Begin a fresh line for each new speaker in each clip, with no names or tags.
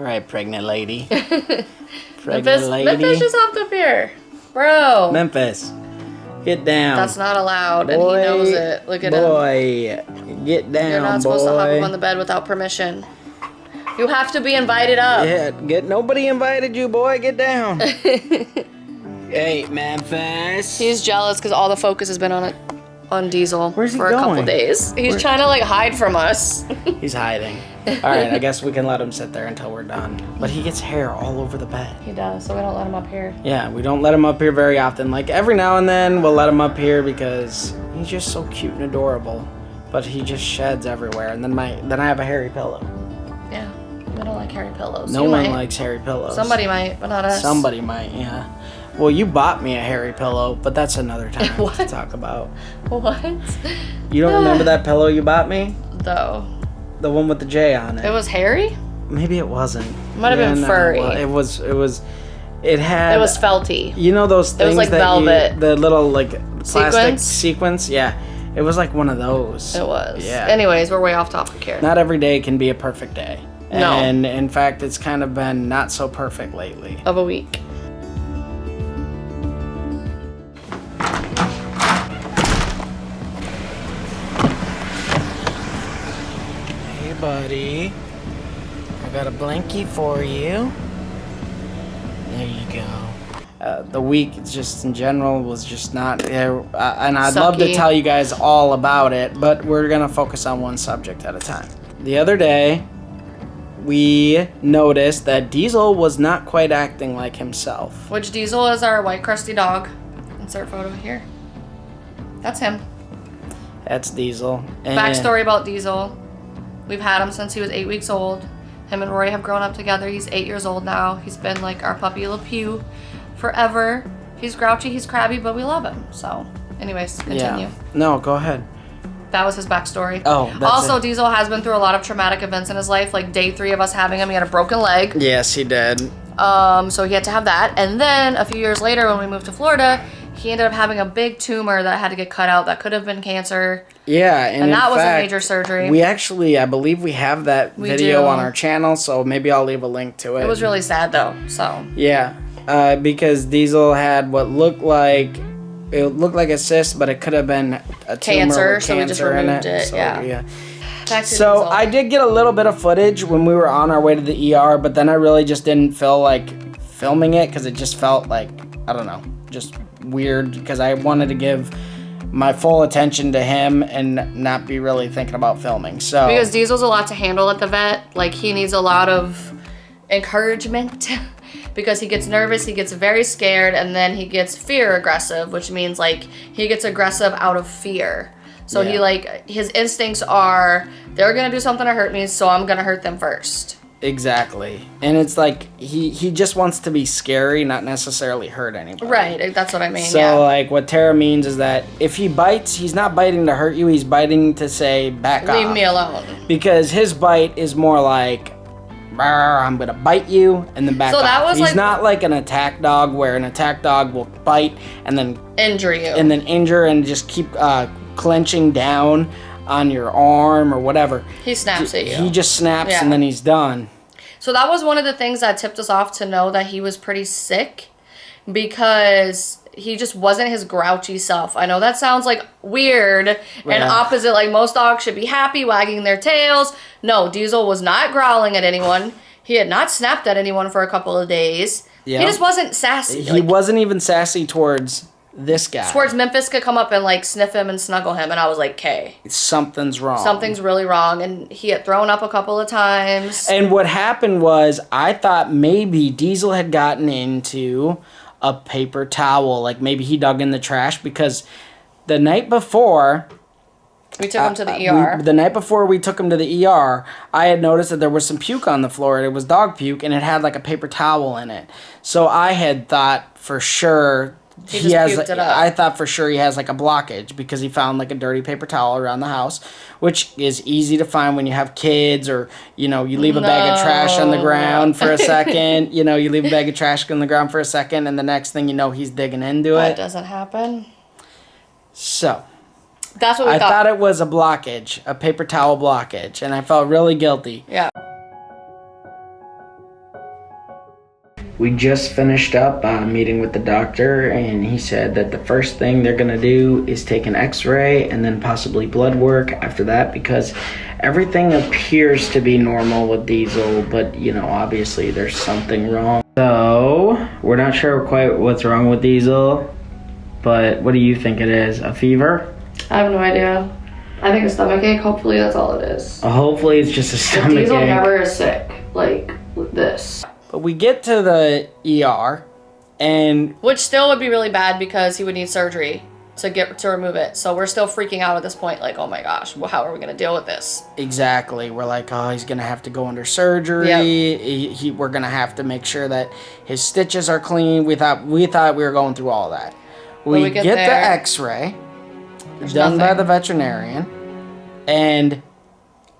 right, pregnant lady.
Memphis just hopped up here. Bro.
Memphis, get down.
That's not allowed,
boy,
and he knows it. Look at him.
Boy, get down,
You're not supposed to hop up on the bed without permission. You have to be invited up.
Yeah, nobody invited you, boy. Get down. Hey, Memphis.
He's jealous because all the focus has been on Diesel
Where's he
for a
going?
couple days. He's trying to like hide from us.
He's hiding. All right, I guess we can let him sit there until we're done. But he gets hair all over the bed.
He does, so we don't let him up here.
Yeah, we don't let him up here very often. Like every now and then we'll let him up here because he's just so cute and adorable. But he just sheds everywhere, and then I have a hairy pillow.
Yeah, we don't like hairy pillows.
No one likes hairy pillows.
Somebody might, but not us.
Somebody might, yeah. Well, you bought me a hairy pillow, but that's another time to talk about.
What?
You don't remember that pillow you bought me?
Though.
The one with the J on it.
It was hairy?
Maybe it wasn't.
It might have been furry.
Well, it was
felty.
You know those things
it was like
that
velvet.
the little like plastic
Sequins?
sequence? Yeah. It was like one of those.
It was.
Yeah.
Anyways, we're way off topic here.
Not every day can be a perfect day.
No.
And in fact, it's kind of been not so perfect lately.
Of a week.
Hey, buddy. I got a blankie for you. There you go. The week, just in general, was just not, and I'd love to tell you guys all about it, but we're gonna focus on one subject at a time. The other day, we noticed that Diesel was not quite acting like himself.
Which Diesel is our white crusty dog. Insert photo here. That's him.
That's Diesel. And
Backstory about Diesel. We've had him since he was 8 weeks old. Him and Rory have grown up together. He's 8 years old now. He's been like our puppy Le Pew forever. He's grouchy, he's crabby, but we love him. So, anyways, continue.
Yeah. No, go ahead.
That was his backstory.
Oh, that's
also,
it.
Diesel has been through a lot of traumatic events in his life. Like day 3 of us having him, he had a broken leg.
Yes, he did.
So he had to have that. And then a few years later, when we moved to Florida, he ended up having a big tumor that had to get cut out. That could have been cancer.
Yeah, and
that was
fact,
a major surgery.
We actually, I believe we have that video
do.
on our channel, so maybe I'll leave a link to it.
It was really sad though. So
yeah, because Diesel had what looked like a cyst, but it could have been a tumor with
so we just removed it.
So,
yeah.
So I did get a little bit of footage when we were on our way to the ER, but then I really just didn't feel like filming it because it just felt like, I don't know, just weird because I wanted to give my full attention to him and not be really thinking about filming. So
because Diesel's a lot to handle at the vet, like he needs a lot of encouragement because he gets nervous, he gets very scared, and then he gets fear aggressive, which means like he gets aggressive out of fear. So he like, his instincts are, they're gonna do something to hurt me, so I'm gonna hurt them first.
Exactly. And it's like, he just wants to be scary, not necessarily hurt anybody.
Right, that's what I mean,
So like, what Terra means is that if he bites, he's not biting to hurt you, he's biting to say, back off.
Leave me alone.
Because his bite is more like, I'm gonna bite you, and then back off.
That was
he's not like an attack dog, where an attack dog will bite and then
injure you.
And then injure and just keep clenching down on your arm or whatever.
He snaps at you.
He just snaps and then he's done.
So that was one of the things that tipped us off to know that he was pretty sick because he just wasn't his grouchy self. I know that sounds like weird and opposite, like most dogs should be happy, wagging their tails. No, Diesel was not growling at anyone. He had not snapped at anyone for a couple of days. Yeah. He just wasn't sassy.
He wasn't even sassy towards this guy.
Towards Memphis could come up and like sniff him and snuggle him, and I was like, "Okay,
something's wrong.
Something's really wrong." And he had thrown up a couple of times.
And what happened was, I thought maybe Diesel had gotten into a paper towel, like maybe he dug in the trash, because the night before
we took him to the ER.
The night before we took him to the ER, I had noticed that there was some puke on the floor. It was dog puke, and it had like a paper towel in it. So I had thought for sure. I thought for sure he has like a blockage because he found like a dirty paper towel around the house, which is easy to find when you have kids, or you leave a bag of trash on the ground for a second. You leave a bag of trash on the ground for a second, and the next thing you know, he's digging into it.
That doesn't happen.
So
that's what we thought.
I thought it was a blockage, a paper towel blockage, and I felt really guilty.
Yeah.
We just finished up meeting with the doctor, and he said that the first thing they're gonna do is take an x-ray and then possibly blood work after that, because everything appears to be normal with Diesel, but you know, obviously there's something wrong. So we're not sure quite what's wrong with Diesel, but what do you think it is? A fever?
I have no idea. I think a stomach ache. Hopefully that's all it is.
Hopefully it's just a stomach ache.
Diesel never is sick like this.
But we get to the ER, and
which still would be really bad because he would need surgery to remove it. So we're still freaking out at this point, like, oh my gosh, well, how are we gonna deal with this?
Exactly. We're like, oh, he's gonna have to go under surgery. Yep. We're gonna have to make sure that his stitches are clean. We thought we were going through all that. We get the X-ray done by the veterinarian, and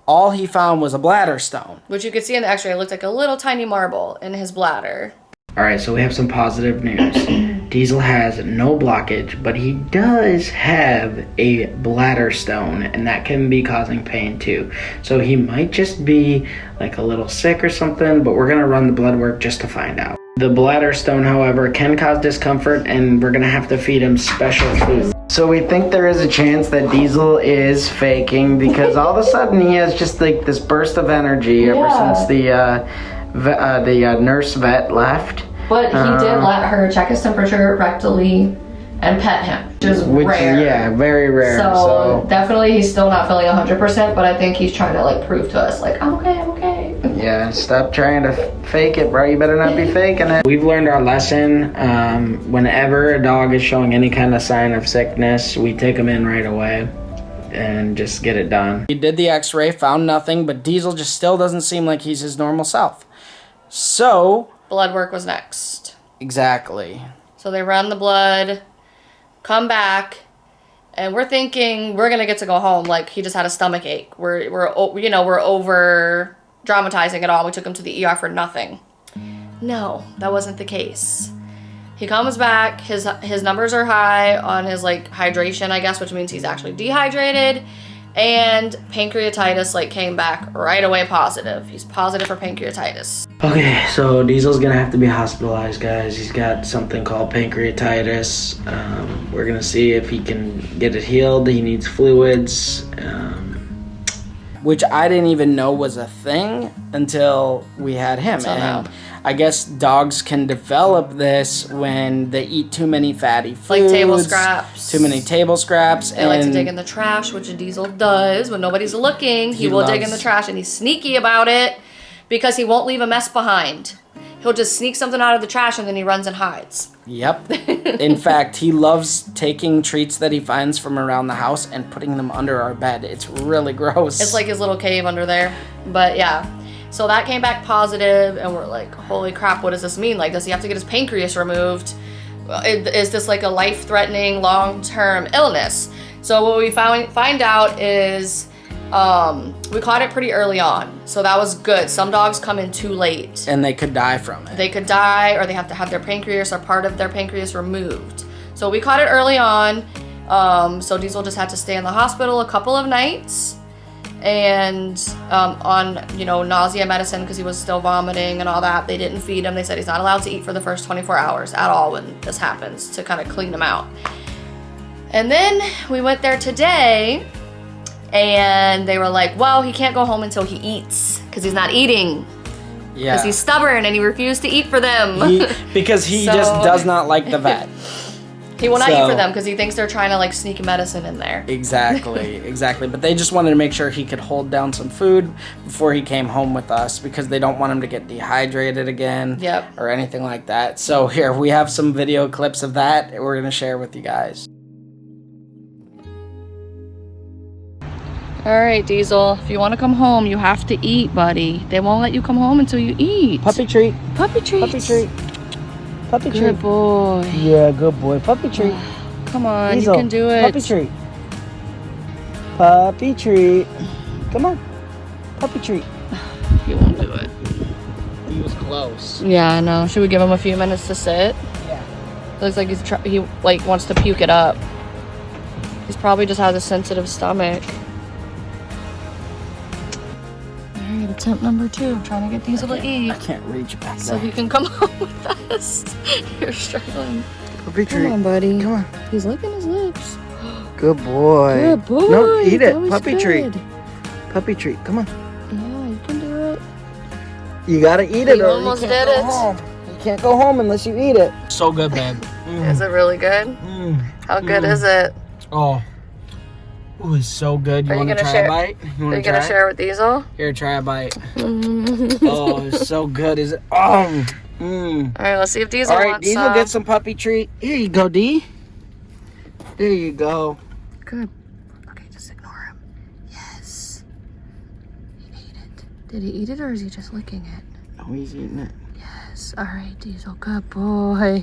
all he found was a bladder stone.
Which you could see in the x-ray, it looked like a little tiny marble in his bladder.
Alright, so we have some positive news. Diesel has no blockage, but he does have a bladder stone, and that can be causing pain too. So he might just be like a little sick or something, but we're gonna run the blood work just to find out. The bladder stone, however, can cause discomfort, and we're gonna have to feed him special food. So we think there is a chance that Diesel is faking, because all of a sudden he has just like this burst of energy ever since the nurse vet left.
But he did let her check his temperature rectally and pet him, which is rare.
Yeah, very rare.
So definitely he's still not feeling 100%, but I think he's trying to like prove to us like, I'm okay, I'm okay.
Yeah, stop trying to fake it, bro. You better not be faking it. We've learned our lesson. Whenever a dog is showing any kind of sign of sickness, we take him in right away and just get it done. We did the x-ray, found nothing, but Diesel just still doesn't seem like he's his normal self. So
blood work was next.
Exactly. So
they run the blood, come back, and we're thinking we're gonna get to go home. Like, he just had a stomach ache. We're over dramatizing it all. We took him to the ER for nothing. No, that wasn't the case. He comes back. His numbers are high on his like hydration, I guess, which means he's actually dehydrated. And pancreatitis came back right away positive. He's positive for pancreatitis.
Okay, so Diesel's gonna have to be hospitalized, guys. He's got something called pancreatitis. We're gonna see if he can get it healed. He needs fluids, which I didn't even know was a thing until we had him. And I guess dogs can develop this when they eat too many fatty foods.
Like table scraps.
Too many table scraps.
They like to dig in the trash, which a Diesel does. When nobody's looking, he will dig in the trash, and he's sneaky about it because he won't leave a mess behind. He'll just sneak something out of the trash, and then he runs and hides.
Yep. In fact, he loves taking treats that he finds from around the house and putting them under our bed. It's really gross.
It's like his little cave under there. But yeah. So that came back positive, and we're like, holy crap, what does this mean? Like, does he have to get his pancreas removed? Is this like a life-threatening, long-term illness? So what we find out is we caught it pretty early on. So that was good. Some dogs come in too late.
And they could die from it.
They could die, or they have to have their pancreas or part of their pancreas removed. So we caught it early on. So Diesel just had to stay in the hospital a couple of nights. And on nausea medicine because he was still vomiting and all that. They didn't feed him. They said he's not allowed to eat for the first 24 hours at all when this happens, to kind of clean him out. And then we went there today, and they were like, well, he can't go home until he eats because he's not eating. Yeah, because he's stubborn and he refused to eat for them.
Because he just does not like the vet.
He will not eat for them because he thinks they're trying to sneak medicine in there.
Exactly. But they just wanted to make sure he could hold down some food before he came home with us, because they don't want him to get dehydrated again.
Yep.
Or anything like that. So here, we have some video clips of that we're going to share with you guys.
All right, Diesel, if you want to come home, you have to eat, buddy. They won't let you come home until you eat.
Puppy treat.
Puppy treat.
Puppy treat. Puppy treat.
Good boy.
Yeah, good boy. Puppy treat.
Come on, Diesel, you can do it.
Puppy treat. Puppy treat. Come on. Puppy treat.
He won't do it.
He was close.
Yeah, I know. Should we give him a few minutes to sit?
Yeah.
Looks like he wants to puke it up. He's probably just has a sensitive stomach. There you right, attempt number 2. I'm trying to get Diesel to eat.
I can't reach back
so he can come home with us. You're struggling.
Puppy treat.
Come on, buddy.
Come on.
He's licking his lips.
Good boy.
Good boy.
No, eat it. Puppy
good.
treat. Puppy treat. Come on.
Yeah, you can do it.
You gotta eat it.
You almost did it.
Home. You can't go home unless you eat it. So good, babe.
Is it really good? How good is it?
Oh. Ooh, it's so good. You want to try a bite?
Are you gonna share with Diesel?
Here, try a bite. Oh, it's so good. Is it? Oh.
All right, let's see if Diesel wants some.
Diesel, get some puppy treat. Here you go, D. There you go.
Good. Okay, just ignore him. Yes. He ate it. Did he eat it or is he just licking it?
Oh, he's eating it.
Yes. All right, Diesel. Good boy.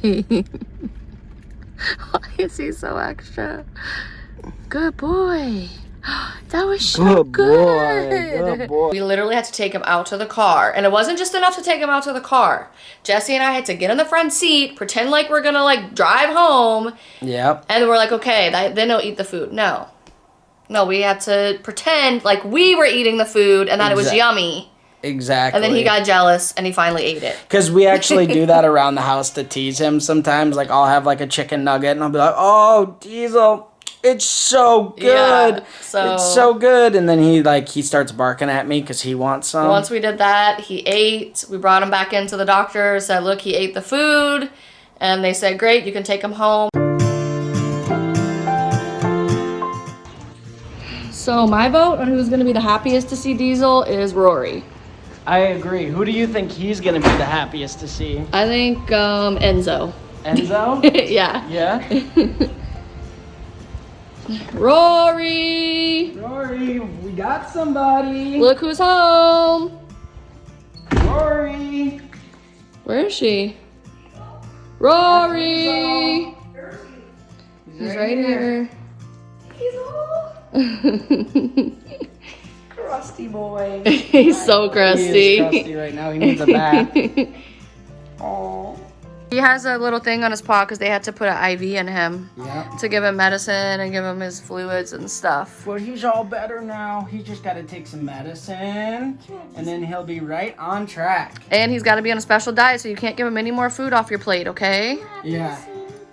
Why is he so extra? Good boy. That was so good.
Good boy.
We literally had to take him out to the car. And it wasn't just enough to take him out to the car. Jesse and I had to get in the front seat, pretend like we're going to like drive home.
Yep.
And we're like, okay, then he'll eat the food. No, we had to pretend like we were eating the food and that it was yummy.
Exactly.
And then he got jealous and he finally ate it.
Because we actually do that around the house to tease him sometimes. Like, I'll have like a chicken nugget and I'll be like, oh, Diesel, it's so good.
Yeah, so
it's so good. And then he starts barking at me because he wants some.
Once we did that, he ate. We brought him back into the doctor, said, look, he ate the food. And they said, great, you can take him home. So my vote on who's going to be the happiest to see Diesel is Rory.
I agree. Who do you think he's going to be the happiest to see?
I think Enzo.
Enzo?
Yeah.
Yeah?
Rory!
Rory, we got somebody.
Look who's home.
Rory.
Where is she? Rory! He's right here. He's home. Crusty boy. He's so crusty.
He is crusty right now. He needs a bath. Aww.
He has a little thing on his paw because they had to put an IV in him to give him medicine and give him his fluids and stuff.
Well, he's all better now. He's just got to take some medicine, and then he'll be right on track.
And he's got to be on a special diet, so you can't give him any more food off your plate, okay?
Yeah.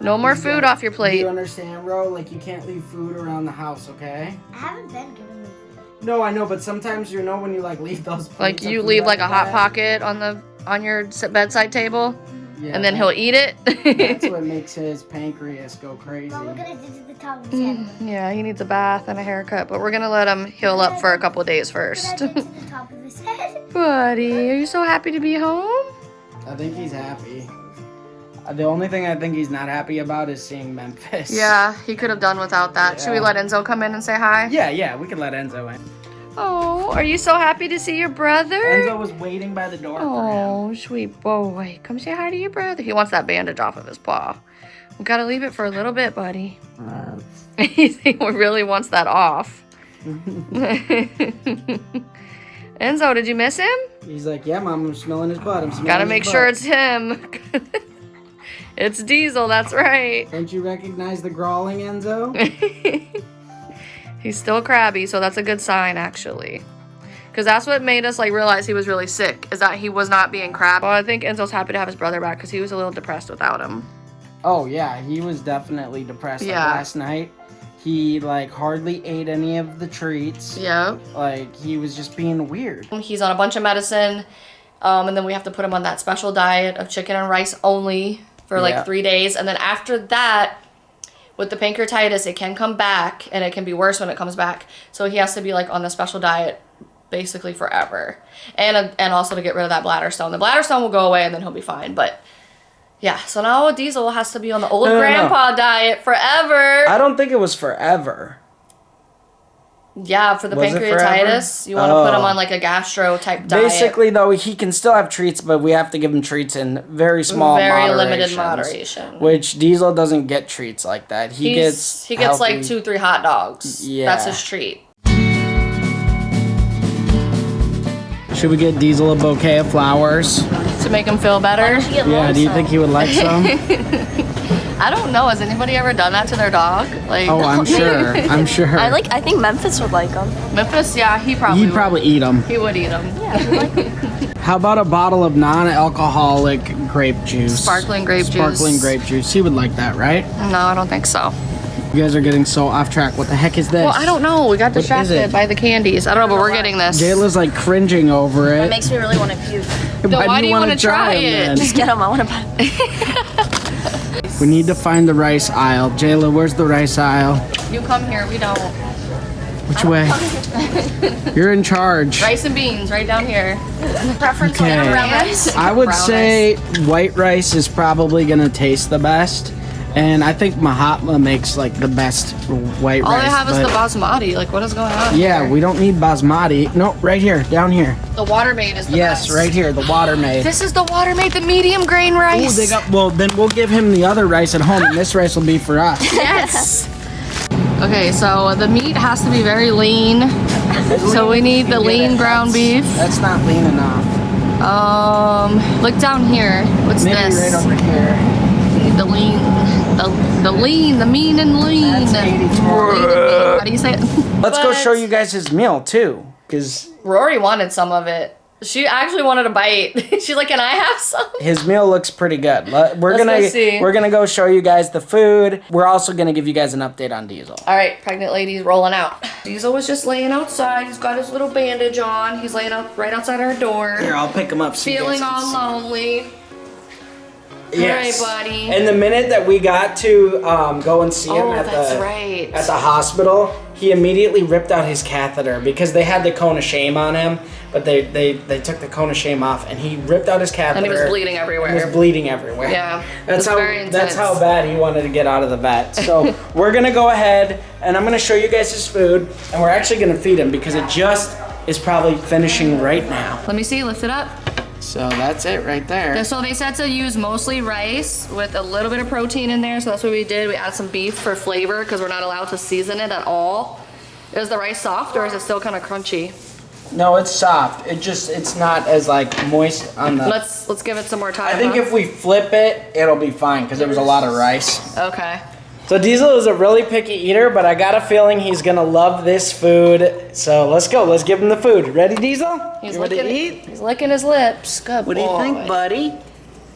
No more food off your plate.
Do you understand, Ro? Like, you can't leave food around the house, okay?
I haven't been giving them food.
No, I know, but sometimes you know when you like leave those plates.
Like you leave like a hot pocket on your bedside table.
Yeah.
And then he'll eat it.
That's what makes his pancreas go crazy.
Mom, we're gonna do to the top of his head.
Yeah, he needs a bath and a haircut, but we're gonna let him heal up for a couple of days first.
We're gonna do to the top of his head.
Buddy, are you so happy to be home?
I think he's happy. The only thing I think he's not happy about is seeing Memphis.
Yeah, he could have done without that.
Yeah.
Should we let Enzo come in and say hi?
Yeah, we can let Enzo in.
Oh, are you so happy to see your brother?
Enzo was waiting by the door for him.
Oh, sweet boy. Come say hi to your brother. He wants that bandage off of his paw. We gotta leave it for a little bit, buddy. He really wants that off. Enzo, did you miss him?
He's like, yeah, Mom, I'm smelling his butt.
Gotta make sure it's him. It's Diesel, that's right.
Don't you recognize the growling, Enzo?
He's still crabby, so that's a good sign, actually. Because that's what made us like realize he was really sick, is that he was not being crabby. Well, I think Enzo's happy to have his brother back because he was a little depressed without him.
Oh, yeah, he was definitely depressed.
Yeah.
Like, last night, he, like, hardly ate any of the treats.
Yep.
Like, he was just being weird.
He's on a bunch of medicine, and then we have to put him on that special diet of chicken and rice only for, like, 3 days. And then after that, with the pancreatitis, it can come back, and it can be worse when it comes back. So he has to be, like, on the special diet basically forever. And also to get rid of that bladder stone. The bladder stone will go away, and then he'll be fine. But, yeah. So now Diesel has to be on the old grandpa diet forever.
I don't think it was forever.
Yeah, for the
Was it
pancreatitis, you want to put him on, like, a gastro-type diet.
Basically, though, he can still have treats, but we have to give him treats in very small
very limited moderation.
Which Diesel doesn't get treats like that. He gets
like 2-3 hot dogs.
Yeah.
That's his treat.
Should we get Diesel a bouquet of flowers?
To make him feel better?
Yeah, do you think he would like some?
I don't know. Has anybody ever done that to their dog? Like,
Oh, I'm sure. I'm sure.
I think Memphis would like them.
Memphis, yeah, he probably
He'd
would.
probably eat them.
He would eat them.
Yeah, he would like them.
How about a bottle of non-alcoholic grape juice?
Sparkling grape juice.
Sparkling grape juice. He would like that, right?
No, I don't think so.
You guys are getting so off track. What the heck is this?
Well, I don't know. We got
What is
distracted
it?
by the candies. I don't know, but we're getting this.
Jayla's like cringing over it.
It makes me really want to puke.
Why do you
wanna
want to try
them,
it?
then?
Just get them. I want to buy.
We need to find the rice aisle. Jayla, where's the rice aisle?
You come here. We don't.
Which way? You're in charge.
Rice and beans right down here.
Preference
Okay.
on brown rice.
I would
Brown
say white rice is probably gonna taste the best, and I think Mahatma makes like the best white
All
rice.
they have is
but-
the basmati. Like, what is going on?
Yeah,
here?
we don't need basmati. No, right here, down here.
The water made is the
Yes,
best.
right here, the water made.
This is the water made, the medium grain
Ooh,
rice.
they got. Well, then we'll give him the other rice at home, and this rice will be for us.
Yes. Okay, so the meat has to be very lean. So we need the lean ground beef.
That's not lean enough.
Look down here. What's
Maybe
this?
right over here.
The lean, the mean and lean.
That's 80-20.
Lean and mean. How do you say it?
Let's go
But
show you guys his meal too, because
Rory wanted some of it. She actually wanted a bite. She's like, "Can I have some?"
his meal looks pretty good. We're
Let's go see.
We're gonna go show you guys the food. We're also gonna give you guys an update on Diesel.
All right, pregnant lady's rolling out. Diesel was just laying outside. He's got his little bandage on. He's laying out right outside our door.
Here, I'll pick him up. So you
Feeling
guys can
all lonely.
see. Yes.
All right, buddy.
And the minute that we got to go and see him
Oh,
at
that's
the
right.
at the hospital, he immediately ripped out his catheter because they had the cone of shame on him, but they took the cone of shame off, and he ripped out his catheter.
And he was bleeding everywhere.
He was bleeding everywhere.
Yeah,
That's
it was
how
very
that's
intense.
how bad he wanted to get out of the vet. So we're gonna go ahead and I'm gonna show you guys his food, and we're actually gonna feed him because it just is probably finishing right now.
Let me see. Lift it up.
So that's it right there.
So they said to use mostly rice with a little bit of protein in there. So that's what we did. We added some beef for flavor because we're not allowed to season it at all. Is the rice soft or is it still kind of crunchy?
No, it's soft. It's not as like moist on the.
Let's give it some more time.
I think
huh?
if we flip it, it'll be fine because there was a lot of rice.
Okay.
So Diesel is a really picky eater, but I got a feeling he's gonna love this food. So let's go. Let's give him the food. Ready, Diesel?
He's
You ready to
licking,
eat?
He's licking his lips. Good
What do you
boy.
think, buddy?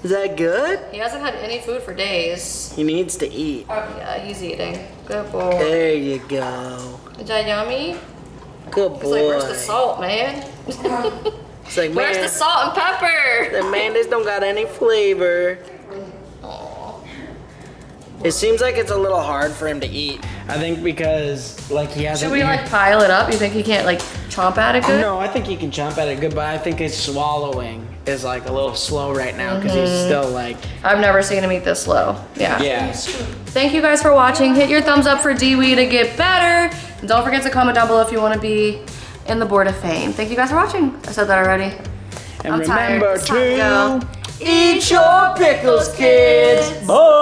Is that good?
He hasn't had any food for days.
He needs to eat.
Oh yeah, he's eating. Good boy.
There you go.
Is that yummy?
Good
He's
boy.
like, where's the salt, man?
It's like,
Where's the salt and pepper?
the mayonnaise don't got any flavor. It seems like it's a little hard for him to eat. I think because like he hasn't.
Should we like pile it up? You think he can't like chomp at it good?
No, I think he can chomp at it good, but I think his swallowing is like a little slow right now because he's still like.
I've never seen him eat this slow. Yeah.
Yeah.
Thank you guys for watching. Hit your thumbs up for Dewey to get better. And don't forget to comment down below if you want to be in the Board of Fame. Thank you guys for watching. I said that already.
And
I'm tired.
remember
It's time to go.
to eat your pickles, kids. Bye.